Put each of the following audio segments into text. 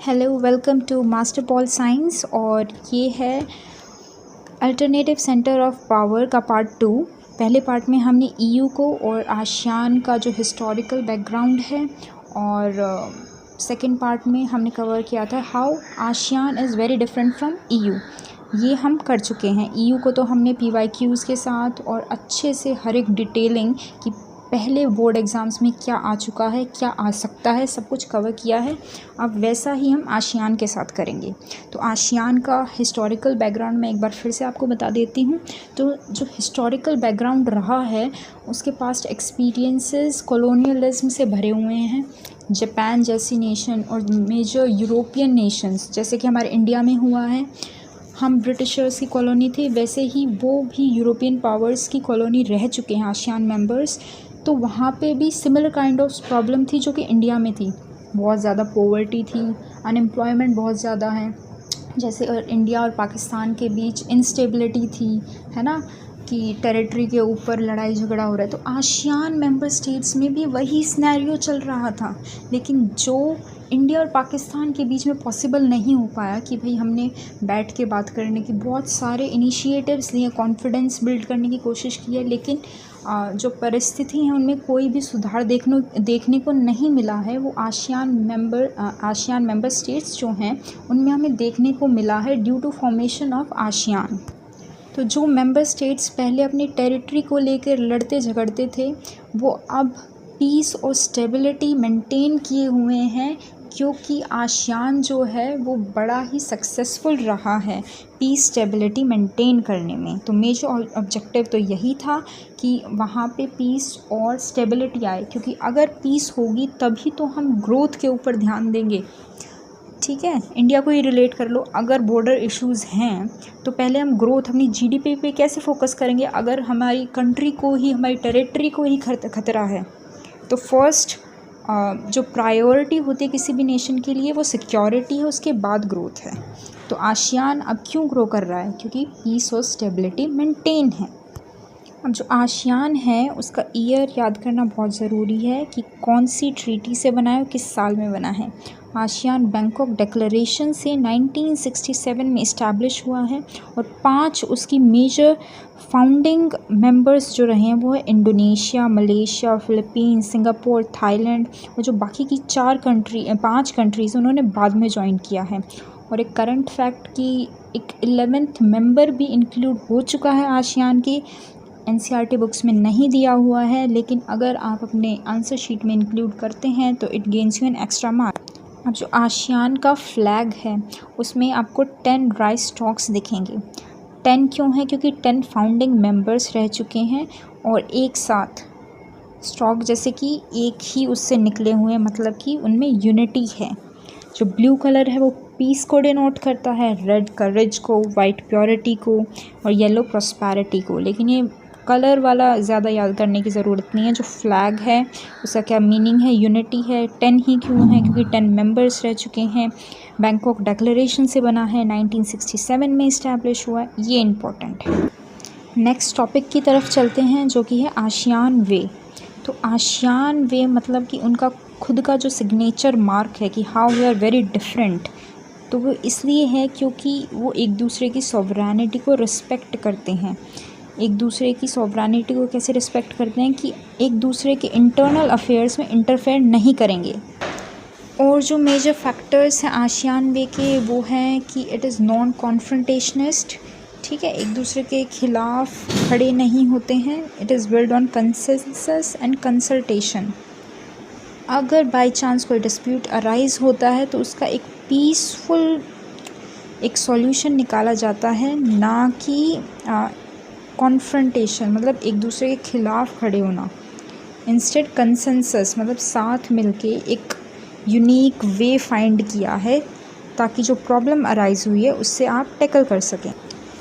Hello, welcome to master Paul science. और ये है अल्टरनेटिव सेंटर ऑफ पावर का पार्ट 2। पहले पार्ट में हमने ईयू को और आसियान का जो हिस्टोरिकल बैकग्राउंड है, और सेकंड पार्ट में हमने कवर किया था how ASEAN is very different from EU. ये हम कर चुके हैं। ईयू को तो हमने पीवाईक्यूज़ के साथ और अच्छे से हर एक डिटेलिंग कि पहले बोर्ड एग्ज़ाम्स में क्या आ चुका है, क्या आ सकता है, सब कुछ कवर किया है। अब वैसा ही हम आसियान के साथ करेंगे। तो आसियान का हिस्टोरिकल बैकग्राउंड मैं एक बार फिर से आपको बता देती हूँ। तो जो हिस्टोरिकल बैकग्राउंड रहा है, उसके पास्ट एक्सपीरियंसेस कॉलोनियलिज्म से भरे हुए हैं। जापान जैसी नेशन और मेजर यूरोपियन नेशंस, जैसे कि हमारे इंडिया में हुआ है, हम ब्रिटिशर्स की कॉलोनी थे, वैसे ही वो भी यूरोपियन पावर्स की कॉलोनी रह चुके हैं आसियान मेंबर्स। तो वहाँ पे भी सिमिलर काइंड ऑफ प्रॉब्लम थी जो कि इंडिया में थी। बहुत ज़्यादा पोवर्टी थी, अनएम्प्लॉयमेंट बहुत ज़्यादा है। जैसे इंडिया और पाकिस्तान के बीच इंस्टेबिलिटी थी, है ना, कि टेरिटरी के ऊपर लड़ाई झगड़ा हो रहा है। तो आसियान मेंबर स्टेट्स में भी वही सिनेरियो चल रहा था। लेकिन जो इंडिया और पाकिस्तान के बीच में पॉसिबल नहीं हो पाया कि भाई हमने बैठ के बात करने की बहुत सारे इनिशिएटिव्स लिए, कॉन्फिडेंस बिल्ड करने की कोशिश की है, लेकिन जो परिस्थिति है उनमें कोई भी सुधार देखने को नहीं मिला है। वो आसियान मेंबर स्टेट्स जो हैं उनमें हमें देखने को मिला है due to formation of ASEAN. तो जो मेंबर स्टेट्स पहले अपनी टेरिटरी को लेकर लड़ते झगड़ते थे, वो अब पीस और स्टेबिलिटी मेंटेन किए हुए हैं, क्योंकि आसियान जो है वो बड़ा ही सक्सेसफुल रहा है पीस स्टेबिलिटी मेंटेन करने में। तो मेजर ऑब्जेक्टिव तो यही था कि वहाँ पे पीस और स्टेबिलिटी आए, क्योंकि अगर पीस होगी तभी तो हम ग्रोथ के ऊपर ध्यान देंगे। ठीक है, इंडिया को ही रिलेट कर लो। अगर बॉर्डर इश्यूज़ हैं तो पहले हम ग्रोथ, अपनी जीडीपी पे कैसे फोकस करेंगे अगर हमारी कंट्री को ही, हमारी टेरिटरी को ही खतरा है। तो फर्स्ट जो प्रायोरिटी होती है किसी भी नेशन के लिए वो सिक्योरिटी है, उसके बाद ग्रोथ है। तो आसियान अब क्यों ग्रो कर रहा है? क्योंकि पीस और स्टेबिलिटी मेंटेन है। अब जो आसियान है उसका ईयर याद करना बहुत ज़रूरी है कि कौन सी ट्रीटी से बना है और किस साल में बना है। आसियान बैंकॉक डिक्लेरेशन से 1967 में इस्टेब्लिश हुआ है, और 5 उसकी मेजर फाउंडिंग मेंबर्स जो रहे हैं वो है Indonesia, Malaysia, Philippines, Singapore, Thailand, और जो बाकी की 5 कंट्रीज़ उन्होंने बाद में ज्वाइन किया है। और एक करंट फैक्ट कि एक 11th मेंबर भी इंक्लूड हो चुका है आसियान की। एनसीईआरटी बुक्स में नहीं दिया हुआ है, लेकिन अगर आप अपने आंसर शीट में इंक्लूड करते हैं तो it gains you an extra mark. अब जो आसियान का फ्लैग है उसमें आपको 10 राइस स्टॉक्स दिखेंगे। 10 क्यों है? क्योंकि 10 फाउंडिंग मेंबर्स रह चुके हैं और एक साथ स्टॉक जैसे कि एक ही उससे निकले हुए हैं, मतलब कि उनमें यूनिटी है। जो ब्लू कलर है वो पीस को डिनोट करता है, रेड करेज को, वाइट प्योरिटी को, और येलो प्रॉस्पेरिटी को। लेकिन ये कलर वाला ज़्यादा याद करने की ज़रूरत नहीं है। जो फ्लैग है उसका क्या मीनिंग है? यूनिटी है। 10 ही क्यों है? क्योंकि 10 मेंबर्स रह चुके हैं। बैंकॉक डिक्लेरेशन से बना है, 1967 में इस्टेब्लिश हुआ है। ये इम्पोर्टेंट है। नेक्स्ट टॉपिक की तरफ चलते हैं जो कि है आसियान वे। तो आसियान वे मतलब कि उनका खुद का जो सिग्नेचर मार्क है कि how we are very different. तो वो इसलिए है क्योंकि वो एक दूसरे की सॉवरेनिटी को रिस्पेक्ट करते हैं। एक दूसरे की सॉवरेनिटी को कैसे रिस्पेक्ट करते हैं कि एक दूसरे के इंटरनल अफेयर्स में इंटरफेयर नहीं करेंगे। और जो मेजर फैक्टर्स हैं आसियान वे के वो हैं कि इट इज़ नॉन कॉन्फ्रंटेशनिस्ट। ठीक है, एक दूसरे के खिलाफ खड़े नहीं होते हैं। It is build on consensus and consultation. अगर बाय चांस कोई डिस्प्यूट अराइज होता है तो उसका एक पीसफुल एक सॉल्यूशन निकाला जाता है, ना कि कॉन्फ्रंटेशन मतलब एक दूसरे के खिलाफ खड़े होना। इंस्टेड कंसेंसस मतलब साथ मिलके एक यूनिक वे फाइंड किया है ताकि जो प्रॉब्लम अराइज हुई है उससे आप टैकल कर सकें।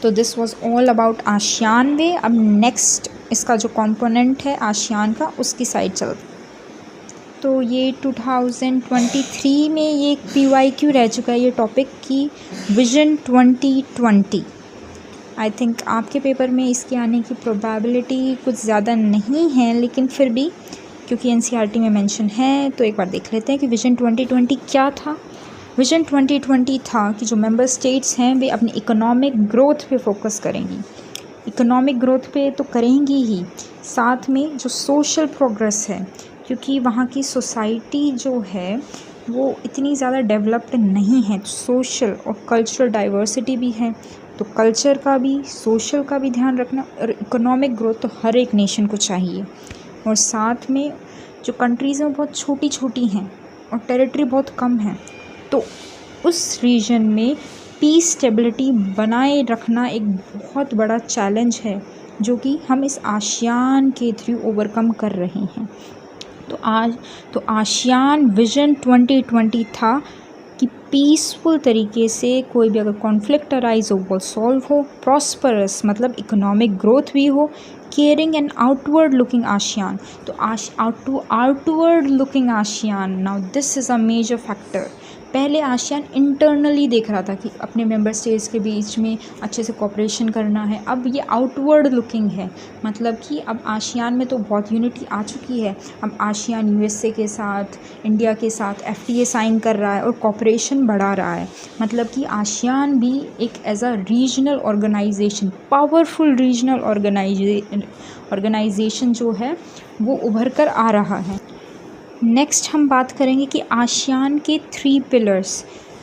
तो this was all about ASEAN way. अब नेक्स्ट इसका जो कंपोनेंट है आसियान का, उसकी साइड चलते। तो ये 2023 में ये पीवाईक्यू रह चुका है ये टॉपिक की विजन 2020। आई थिंक आपके पेपर में इसके आने की प्रोबेबिलिटी कुछ ज़्यादा नहीं है, लेकिन फिर भी क्योंकि एनसीईआरटी में मेंशन है तो एक बार देख लेते हैं कि विजन 2020 क्या था। विजन 2020 था कि जो मेंबर स्टेट्स हैं वे अपनी इकोनॉमिक ग्रोथ पे फोकस करेंगी। इकोनॉमिक ग्रोथ पे तो करेंगी ही, साथ में जो सोशल प्रोग्रेस है, क्योंकि वहाँ की सोसाइटी जो है वो इतनी ज़्यादा डेवलप्ड नहीं है, सोशल और कल्चरल डाइवर्सिटी भी है, तो कल्चर का भी सोशल का भी ध्यान रखना। और इकोनॉमिक ग्रोथ तो हर एक नेशन को चाहिए। और साथ में जो कंट्रीज़ हैं वो बहुत छोटी छोटी हैं और टेरिटरी बहुत कम है, तो उस रीजन में पीस स्टेबिलिटी बनाए रखना एक बहुत बड़ा चैलेंज है, जो कि हम इस आसियान के थ्रू ओवरकम कर रहे हैं। तो आसियान विजन 2020 था कि पीसफुल तरीके से कोई भी अगर कॉन्फ्लिक्ट अराइज हो वो सॉल्व हो, प्रॉस्परस मतलब इकोनॉमिक ग्रोथ भी हो, caring and outward looking ASEAN. तो outward looking ASEAN, now this is a major factor. पहले आसियान इंटरनली देख रहा था कि अपने मेंबर स्टेट्स के बीच में अच्छे से कोऑपरेशन करना है, अब ये आउटवर्ड लुकिंग है, मतलब कि अब आसियान में तो बहुत यूनिटी आ चुकी है। अब आसियान यूएसए के साथ, इंडिया के साथ FTA साइन कर रहा है और कोऑपरेशन बढ़ा रहा है, मतलब कि आसियान भी एक as a regional organisation, powerful regional organisation जो है वो उभर कर आ रहा है। नेक्स्ट हम बात करेंगे कि आसियान के 3 पिलर्स।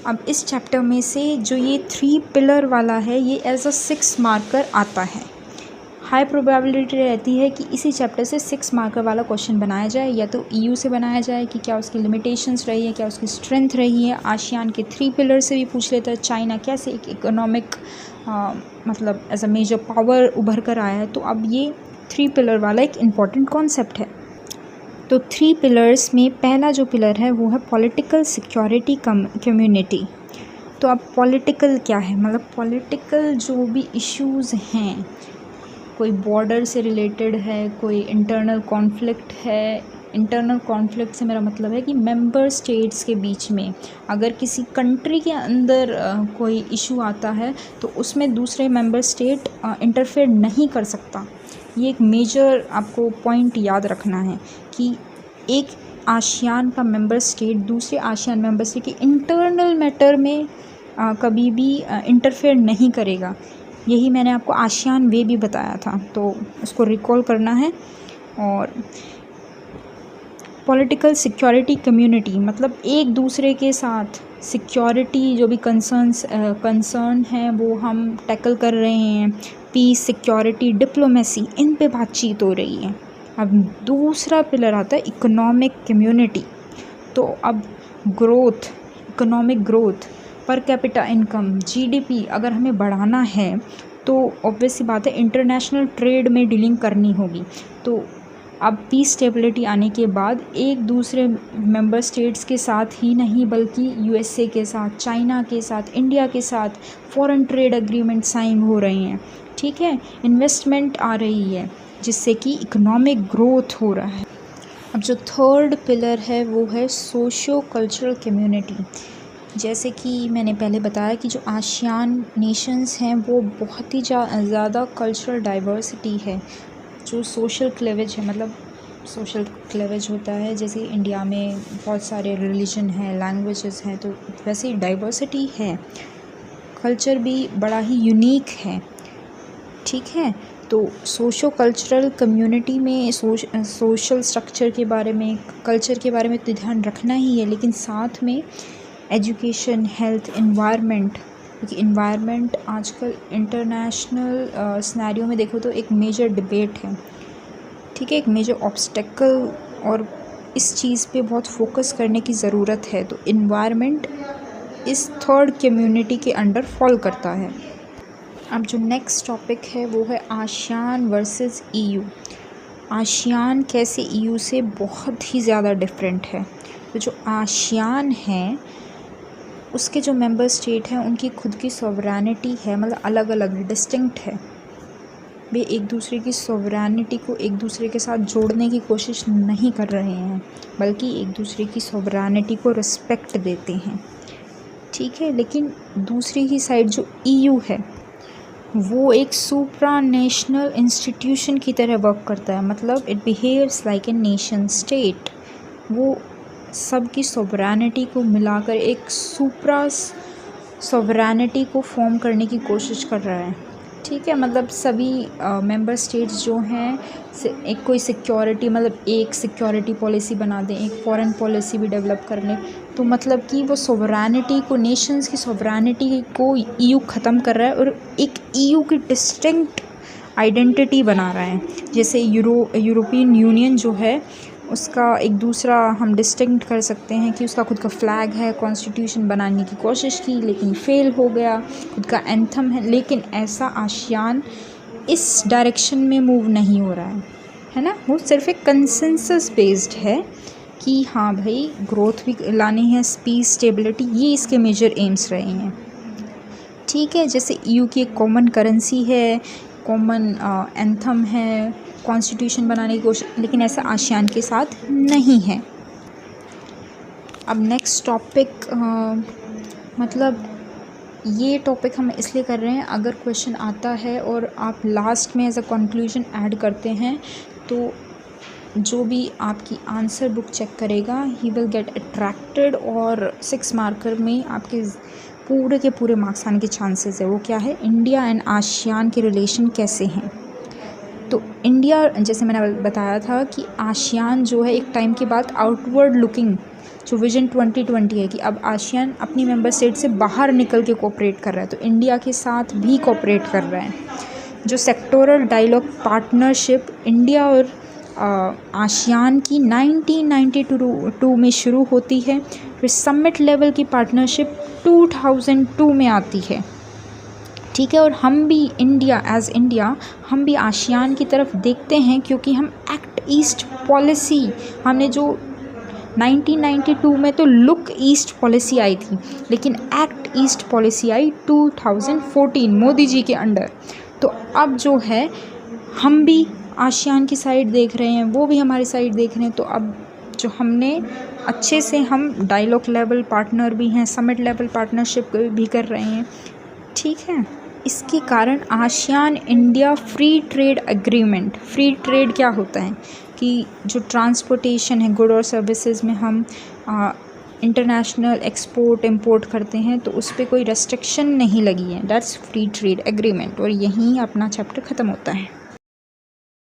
अब इस चैप्टर में से जो ये 3 पिलर वाला है ये एज अ 6 मार्कर आता है। हाई प्रोबेबिलिटी रहती है कि इसी चैप्टर से 6 मार्कर वाला क्वेश्चन बनाया जाए, या तो EU से बनाया जाए कि क्या उसकी लिमिटेशंस रही है, क्या उसकी स्ट्रेंथ रही है। आसियान के 3 पिलर से भी पूछ लेता है, चाइना कैसे एक इकोनॉमिक मतलब एज अ मेजर पावर उभर कर आया है। तो अब ये 3 पिलर वाला एक इम्पॉर्टेंट कॉन्सेप्ट है। तो 3 पिलर्स में पहला जो पिलर है वो है पॉलिटिकल सिक्योरिटी कम्युनिटी। तो अब पॉलिटिकल क्या है, मतलब पॉलिटिकल जो भी इश्यूज़ हैं, कोई बॉर्डर से रिलेटेड है, कोई इंटरनल कॉन्फ्लिक्ट है। इंटरनल कॉन्फ्लिक्ट से मेरा मतलब है कि मेंबर स्टेट्स के बीच में अगर किसी कंट्री के अंदर कोई इशू आता है तो उसमें दूसरे मेंबर स्टेट इंटरफेयर नहीं कर सकता। ये एक मेजर आपको पॉइंट याद रखना है कि एक आसियान का मेंबर स्टेट दूसरे आसियान मेंबर स्टेट के इंटरनल मैटर में कभी भी इंटरफेयर नहीं करेगा। यही मैंने आपको आसियान वे भी बताया था, तो उसको रिकॉल करना है। और पॉलिटिकल सिक्योरिटी कम्युनिटी मतलब एक दूसरे के साथ सिक्योरिटी जो भी कंसर्न है वो हम टैकल कर रहे हैं। पीस, सिक्योरिटी, डिप्लोमेसी, इन पे बातचीत हो रही है। अब दूसरा पिलर आता है इकोनॉमिक कम्युनिटी। तो अब growth, economic growth, per capita income, GDP अगर हमें बढ़ाना है तो ऑब्वियस सी बात है इंटरनेशनल ट्रेड में डीलिंग करनी होगी। तो अब पीस स्टेबिलिटी आने के बाद एक दूसरे मेंबर स्टेट्स के साथ ही नहीं बल्कि USA के साथ, चाइना के साथ, इंडिया के साथ फॉरेन ट्रेड एग्रीमेंट साइन हो रहे हैं, ठीक है। इन्वेस्टमेंट आ रही है जिससे कि इकोनॉमिक ग्रोथ हो रहा है। अब जो थर्ड पिलर है वो है सोशो कल्चरल कम्युनिटी। जैसे कि मैंने पहले बताया कि जो आसियान नेशंस हैं वो बहुत ही ज़्यादा कल्चरल डाइवर्सिटी है। जो सोशल क्लेवेज है, मतलब सोशल क्लेवेज होता है जैसे इंडिया में बहुत सारे रिलीजन हैं, लैंग्वेजेस हैं, तो वैसे डाइवर्सिटी है। कल्चर भी बड़ा ही यूनिक है, ठीक है। तो सोशो कल्चरल कम्युनिटी में सोशल स्ट्रक्चर के बारे में, कल्चर के बारे में तो ध्यान रखना ही है, लेकिन साथ में एजुकेशन, हेल्थ, एनवायरनमेंट, क्योंकि एनवायरनमेंट आजकल इंटरनेशनल सिनेरियो में देखो तो एक मेजर डिबेट है, ठीक है, एक मेजर ऑब्स्टेकल, और इस चीज़ पे बहुत फोकस करने की ज़रूरत है। तो एनवायरनमेंट इस थर्ड कम्युनिटी के अंडर फॉल करता है। अब जो नेक्स्ट टॉपिक है वो है आसियान वर्सेस EU। आसियान कैसे EU से बहुत ही ज़्यादा डिफरेंट है। तो जो आसियान है उसके जो मेंबर स्टेट हैं उनकी खुद की सॉवरेनिटी है, मतलब अलग अलग डिस्टिंक्ट है। वे एक दूसरे की सॉवरेनिटी को एक दूसरे के साथ जोड़ने की कोशिश नहीं कर रहे हैं, बल्कि एक दूसरे की सॉवरेनिटी को रिस्पेक्ट देते हैं, ठीक है। लेकिन दूसरी ही साइड जो EU है वो एक सुप्रा नेशनल इंस्टीट्यूशन की तरह वर्क करता है, मतलब it behaves like a nation state. वो सबकी सॉवरेनिटी को मिलाकर एक सुप्रा सॉवरेनिटी को फॉर्म करने की कोशिश कर रहा है। ठीक है, मतलब सभी मेंबर स्टेट्स जो हैं एक कोई सिक्योरिटी, मतलब एक सिक्योरिटी पॉलिसी बना दें, एक फॉरेन पॉलिसी भी डेवलप कर लें, तो मतलब कि वो सॉवरेनिटी को, नेशंस की सॉवरेनिटी को ईयू ख़त्म कर रहा है और एक ईयू की डिस्टिंक्ट आइडेंटिटी बना रहा है। जैसे यूरोपियन यूनियन जो है उसका एक दूसरा हम डिस्टिंक्ट कर सकते हैं कि उसका खुद का फ्लैग है, कॉन्स्टिट्यूशन बनाने की कोशिश की लेकिन फेल हो गया, खुद का एंथम है, लेकिन ऐसा आसियान इस डायरेक्शन में मूव नहीं हो रहा है ना। वो सिर्फ एक कंसेंसस बेस्ड है कि हाँ भाई ग्रोथ भी लानी है, पीस, स्टेबिलिटी, ये इसके मेजर एम्स रहे हैं। ठीक है, जैसे ईयू की एक कॉमन करेंसी है, कॉमन एंथम है, कॉन्स्टिट्यूशन बनाने की कोशिश, लेकिन ऐसा आसियान के साथ नहीं है। अब नेक्स्ट टॉपिक, मतलब ये टॉपिक हम इसलिए कर रहे हैं, अगर क्वेश्चन आता है और आप लास्ट में एज अ कंक्लूजन ऐड करते हैं तो जो भी आपकी आंसर बुक चेक करेगा ही विल गेट अट्रैक्टेड और 6 मार्कर में आपके पूरे के पूरे मार्क्स आने के चांसेस है। वो क्या है, इंडिया एंड आसियान के रिलेशन कैसे हैं। तो इंडिया, जैसे मैंने बताया था कि आसियान जो है एक टाइम के बाद आउटवर्ड लुकिंग जो विजन 2020 है कि अब आसियान अपनी मेंबर स्टेट से बाहर निकल के कोऑपरेट कर रहा है, तो इंडिया के साथ भी कोऑपरेट कर रहा है। जो सेक्टोरल डायलॉग पार्टनरशिप इंडिया और आसियान की 1992 में शुरू होती है, फिर समिट लेवल की पार्टनरशिप 2002 में आती है। ठीक है, और हम भी इंडिया एज इंडिया हम भी आसियान की तरफ देखते हैं क्योंकि हम एक्ट ईस्ट पॉलिसी, हमने जो 1992 में तो लुक ईस्ट पॉलिसी आई थी, लेकिन एक्ट ईस्ट पॉलिसी आई 2014 मोदी जी के अंडर। तो अब जो है हम भी आसियान की साइड देख रहे हैं, वो भी हमारी साइड देख रहे हैं, तो अब जो हमने अच्छे से हम डायलॉग लेवल पार्टनर भी हैं, समिट लेवल पार्टनरशिप भी कर रहे हैं। ठीक है, इसके कारण ASEAN India free trade agreement, free trade क्या होता है कि जो ट्रांसपोर्टेशन है गुड और सर्विसेज में हम इंटरनेशनल एक्सपोर्ट इंपोर्ट करते हैं तो उस पर कोई रेस्ट्रिक्शन नहीं लगी है, दैट्स फ्री ट्रेड एग्रीमेंट। और यहीं अपना चैप्टर ख़त्म होता है।